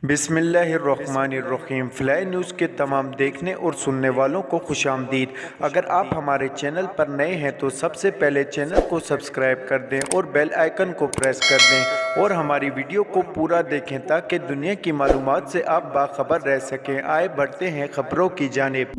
بسم اللہ الرحمن الرحیم۔ فلائی نیوز کے تمام دیکھنے اور سننے والوں کو خوش آمدید۔ اگر آپ ہمارے چینل پر نئے ہیں تو سب سے پہلے چینل کو سبسکرائب کر دیں اور بیل آئیکن کو پریس کر دیں اور ہماری ویڈیو کو پورا دیکھیں تاکہ دنیا کی معلومات سے آپ باخبر رہ سکیں۔ آئے بڑھتے ہیں خبروں کی جانب۔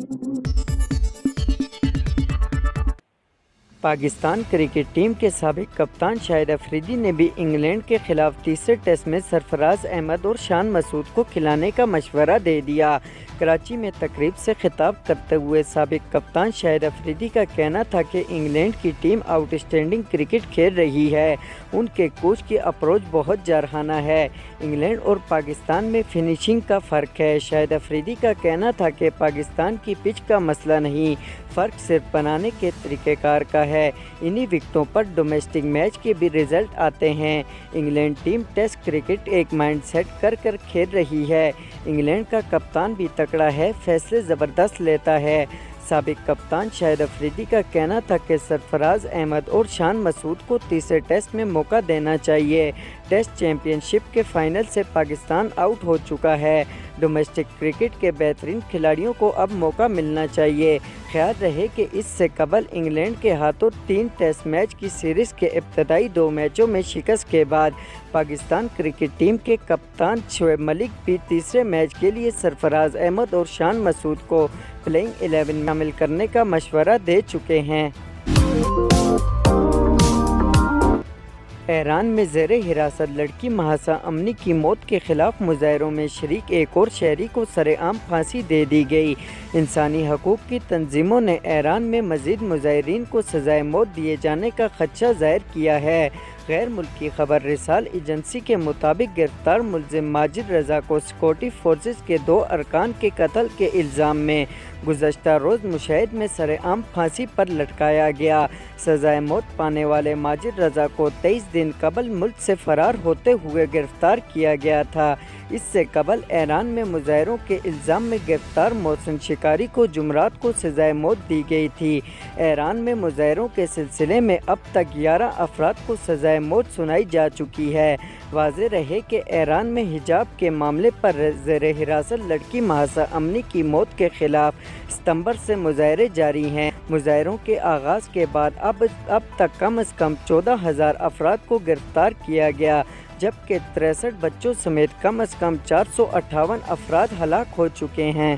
پاکستان کرکٹ ٹیم کے سابق کپتان شاہد افریدی نے بھی انگلینڈ کے خلاف تیسرے ٹیسٹ میں سرفراز احمد اور شان مسعود کو کھلانے کا مشورہ دے دیا۔ کراچی میں تقریب سے خطاب کرتے ہوئے سابق کپتان شاہد افریدی کا کہنا تھا کہ انگلینڈ کی ٹیم آؤٹ اسٹینڈنگ کرکٹ کھیل رہی ہے، ان کے کوچ کی اپروچ بہت جارحانہ ہے۔ انگلینڈ اور پاکستان میں فنشنگ کا فرق ہے۔ شاہد افریدی کا کہنا تھا کہ پاکستان کی پچ کا مسئلہ نہیں، فرق صرف بنانے کے طریقہ کار کا ہے، انہی وکٹوں پر ڈومیسٹک میچ کے بھی رزلٹ آتے ہیں۔ انگلینڈ ٹیم ٹیسٹ کرکٹ ایک مائنڈ سیٹ کر کھیل رہی ہے، انگلینڈ کا کپتان بھی تکڑا ہے، فیصلے زبردست لیتا ہے۔ سابق کپتان شاہد افریدی کا کہنا تھا کہ سرفراز احمد اور شان مسعود کو تیسرے ٹیسٹ میں موقع دینا چاہیے۔ ٹیسٹ چیمپئن شپ کے فائنل سے پاکستان آؤٹ ہو چکا ہے، ڈومیسٹک کرکٹ کے بہترین کھلاڑیوں کو اب موقع ملنا چاہیے۔ خیال رہے کہ اس سے قبل انگلینڈ کے ہاتھوں 3 ٹیسٹ میچ کی سیریز کے ابتدائی 2 میچوں میں شکست کے بعد پاکستان کرکٹ ٹیم کے کپتان شعیب ملک بھی تیسرے میچ کے لیے سرفراز احمد اور شان مسعود کو پلئنگ 11 میں شامل کرنے کا مشورہ دے چکے ہیں۔ ایران میں زیر حراست لڑکی مہسا امنی کی موت کے خلاف مظاہروں میں شریک ایک اور شہری کو سرعام پھانسی دے دی گئی۔ انسانی حقوق کی تنظیموں نے ایران میں مزید مظاہرین کو سزائے موت دیے جانے کا خدشہ ظاہر کیا ہے۔ غیر ملکی خبر رسال ایجنسی کے مطابق گرفتار ملزم ماجد رضا کو سیکورٹی فورسز کے 2 ارکان کے قتل کے الزام میں گزشتہ روز مشہد میں سرعام پھانسی پر لٹکایا گیا۔ سزائے موت پانے والے ماجد رضا کو 23 دن قبل ملک سے فرار ہوتے ہوئے گرفتار کیا گیا تھا۔ اس سے قبل ایران میں مظاہروں کے الزام میں گرفتار محسن شکاری کو جمعرات کو سزائے موت دی گئی تھی۔ ایران میں مظاہروں کے سلسلے میں اب تک 11 افراد کو سزائے موت سنائی جا چکی ہے۔ واضح رہے کہ ایران میں حجاب کے معاملے پر زیر حراست لڑکی مہسا امنی کی موت کے خلاف ستمبر سے مظاہرے جاری ہیں۔ مظاہروں کے آغاز کے بعد اب تک کم از کم 14,000 افراد کو گرفتار کیا گیا، جبکہ 63 بچوں سمیت کم از کم 458 افراد ہلاک ہو چکے ہیں۔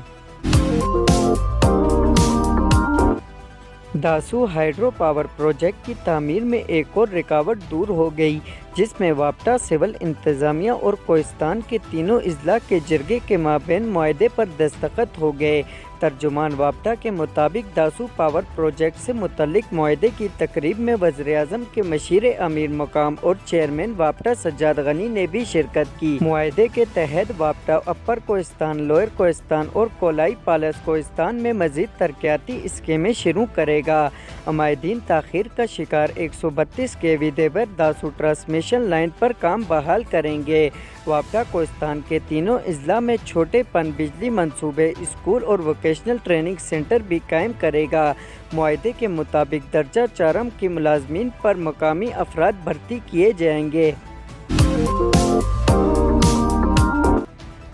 داسو ہائیڈرو پاور پروجیکٹ کی تعمیر میں ایک اور رکاوٹ دور ہو گئی، جس میں وابٹا، سول انتظامیہ اور کوہستان کے تینوں اضلاع کے جرگے کے مابین معاہدے پر دستخط ہو گئے۔ ترجمان وابٹا کے مطابق داسو پاور پروجیکٹ سے متعلق معاہدے کی تقریب میں وزیراعظم کے مشیر امیر مقام اور چیئرمین وابٹا سجاد غنی نے بھی شرکت کی۔ معاہدے کے تحت وابٹا اپر کوہستان، لوئر کوہستان اور کولائی پالس کوہستان میں مزید ترقیاتی اسکیمیں شروع کرے گا۔ عمائدین تاخیر کا شکار 132 kV دیور داسو ٹرانسمیشن لائن پر کام بحال کریں گے۔ وابٹا کوہستان کے تینوں اضلاع میں چھوٹے پن بجلی منصوبے، اسکول اور ووکیشنل ٹریننگ سینٹر بھی قائم کرے گا۔ معاہدے کے مطابق درجہ 4 کی ملازمین پر مقامی افراد بھرتی کیے جائیں گے۔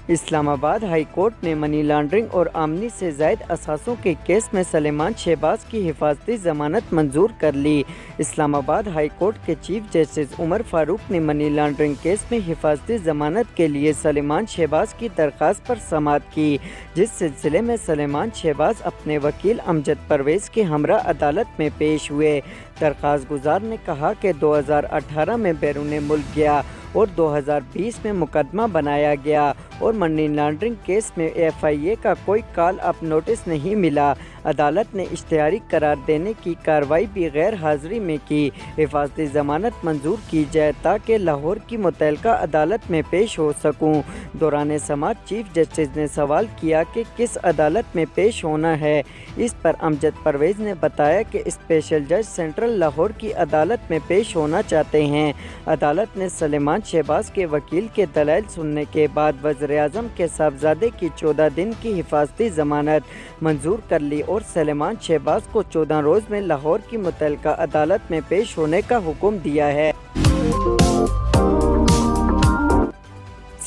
اسلام آباد ہائی کورٹ نے منی لانڈرنگ اور آمدنی سے زائد اثاثوں کے کیس میں سلیمان شہباز کی حفاظتی ضمانت منظور کر لی۔ اسلام آباد ہائی کورٹ کے چیف جسٹس عمر فاروق نے منی لانڈرنگ کیس میں حفاظتی ضمانت کے لیے سلیمان شہباز کی درخواست پر سماعت کی، جس سلسلے میں سلیمان شہباز اپنے وکیل امجد پرویز کے ہمراہ عدالت میں پیش ہوئے۔ درخواست گزار نے کہا کہ 2018 میں بیرون ملک گیا اور 2020 میں مقدمہ بنایا گیا اور منی لانڈرنگ کیس میں FIA کا کوئی کال اپ نوٹس نہیں ملا۔ عدالت نے اشتہاری قرار دینے کی کارروائی بھی غیر حاضری میں کی۔ حفاظتی ضمانت منظور کی جائے تاکہ لاہور کی متعلقہ عدالت میں پیش ہو سکوں۔ دوران سماعت چیف جسٹس نے سوال کیا کہ کس عدالت میں پیش ہونا ہے۔ اس پر امجد پرویز نے بتایا کہ اسپیشل جج سینٹرل لاہور کی عدالت میں پیش ہونا چاہتے ہیں۔ عدالت نے سلیمان شہباز کے وکیل کے دلائل سننے کے بعد وزیراعظم کے صاحبزادے کی 14 دن کی حفاظتی ضمانت منظور کر لی اور سلیمان شہباز کو 14 روز میں لاہور کی متعلقہ عدالت میں پیش ہونے کا حکم دیا ہے۔